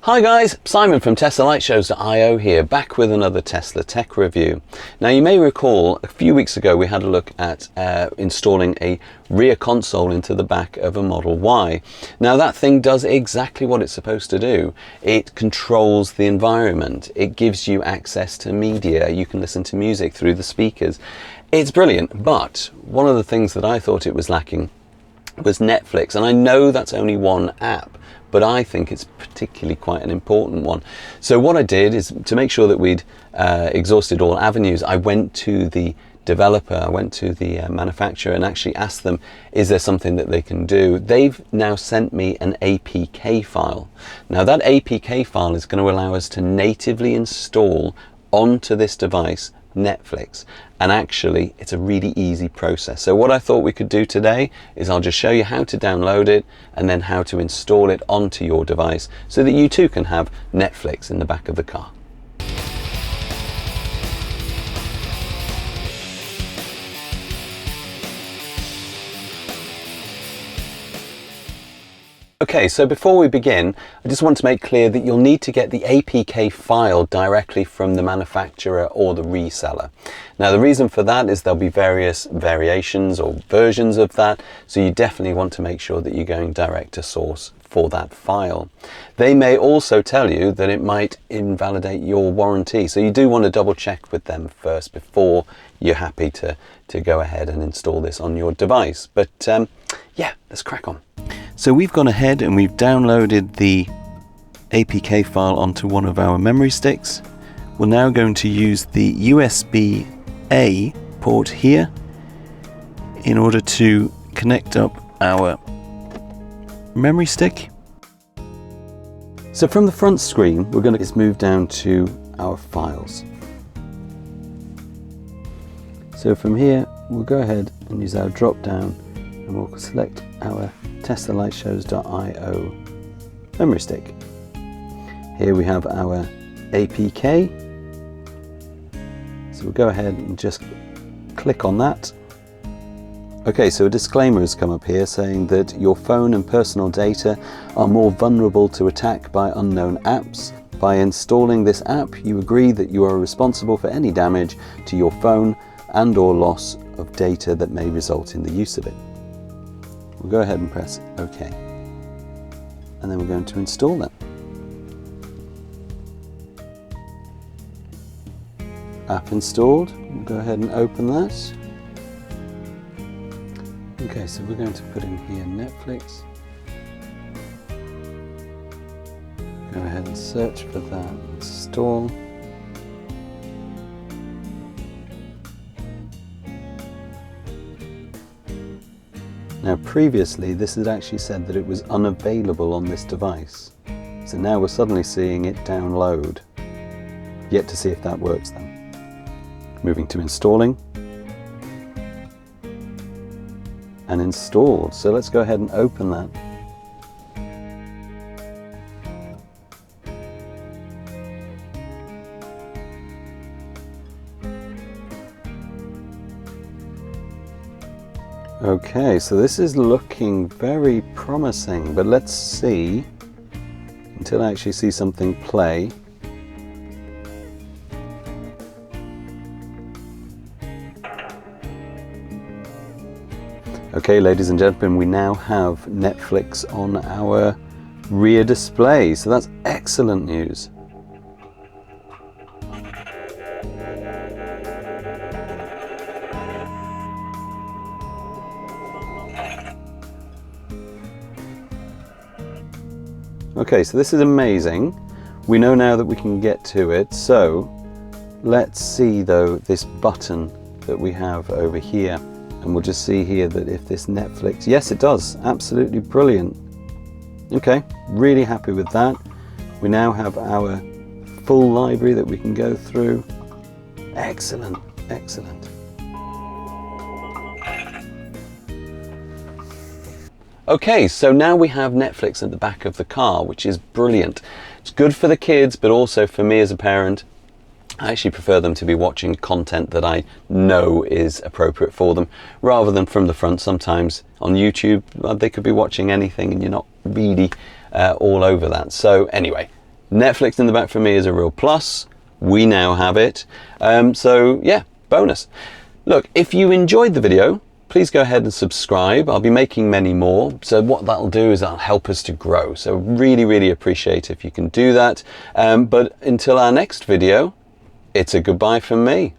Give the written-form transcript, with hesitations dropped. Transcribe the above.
Hi guys, Simon from TeslaLightShows.io here, back with another Tesla tech review. Now you may recall a few weeks ago we had a look at installing a rear console into the back of a Model Y. Now that thing does exactly what it's supposed to do. It controls the environment, it gives you access to media, you can listen to music through the speakers. It's brilliant, but one of the things that I thought it was lacking was Netflix, and I know that's only one app, but I think it's particularly quite an important one. So what I did is, to make sure that we'd exhausted all avenues, I went to the developer, I went to the manufacturer and actually asked them, is there something that they can do? They've now sent me an APK file. Now that APK file is going to allow us to natively install onto this device Netflix, and actually it's a really easy process. So what I thought we could do today is I'll just show you how to download it and then how to install it onto your device so that you too can have Netflix in the back of the car. Okay, so before we begin, I just want to make clear that you'll need to get the APK file directly from the manufacturer or the reseller. Now the reason for that is there'll be various variations or versions of that, so you definitely want to make sure that you're going direct to source for that file. They may also tell you that it might invalidate your warranty, so you do want to double check with them first before you're happy to go ahead and install this on your device. But yeah, let's crack on. So we've gone ahead and we've downloaded the APK file onto one of our memory sticks. We're now going to use the USB-A port here in order to connect up our memory stick. So from the front screen, we're going to just move down to our files. So from here, we'll go ahead and use our drop down and we'll select our TeslaLightShows.io memory stick. Here we have our APK. So we'll go ahead and just click on that. Okay, so a disclaimer has come up here saying that your phone and personal data are more vulnerable to attack by unknown apps. By installing this app, you agree that you are responsible for any damage to your phone and/or loss of data that may result in the use of it. We'll go ahead and press OK. And then we're going to install that. App installed. We'll go ahead and open that. Okay, so we're going to put in here Netflix. Go ahead and search for that. Install. Now previously this had actually said that it was unavailable on this device. So now we're suddenly seeing it download. Yet to see if that works then. Moving to installing. And installed. So let's go ahead and open that. Okay, so this is looking very promising, but let's see until I actually see something play. Okay, ladies and gentlemen, we now have Netflix on our rear display, so that's excellent news. Okay, so this is amazing. We know now that we can get to it, so let's see though this button that we have over here, and we'll just see here that if this Netflix, yes it does, absolutely brilliant. Okay, really happy with that. We now have our full library that we can go through. Excellent, excellent. Okay, so now we have Netflix at the back of the car, which is brilliant. It's good for the kids, but also for me as a parent. I actually prefer them to be watching content that I know is appropriate for them, rather than from the front. Sometimes on YouTube, they could be watching anything and you're not really all over that. So anyway, Netflix in the back for me is a real plus. We now have it. So yeah, bonus. Look, if you enjoyed the video, please go ahead and subscribe. I'll be making many more. So what that'll do is that'll help us to grow. So really, really appreciate if you can do that. But until our next video, it's a goodbye from me.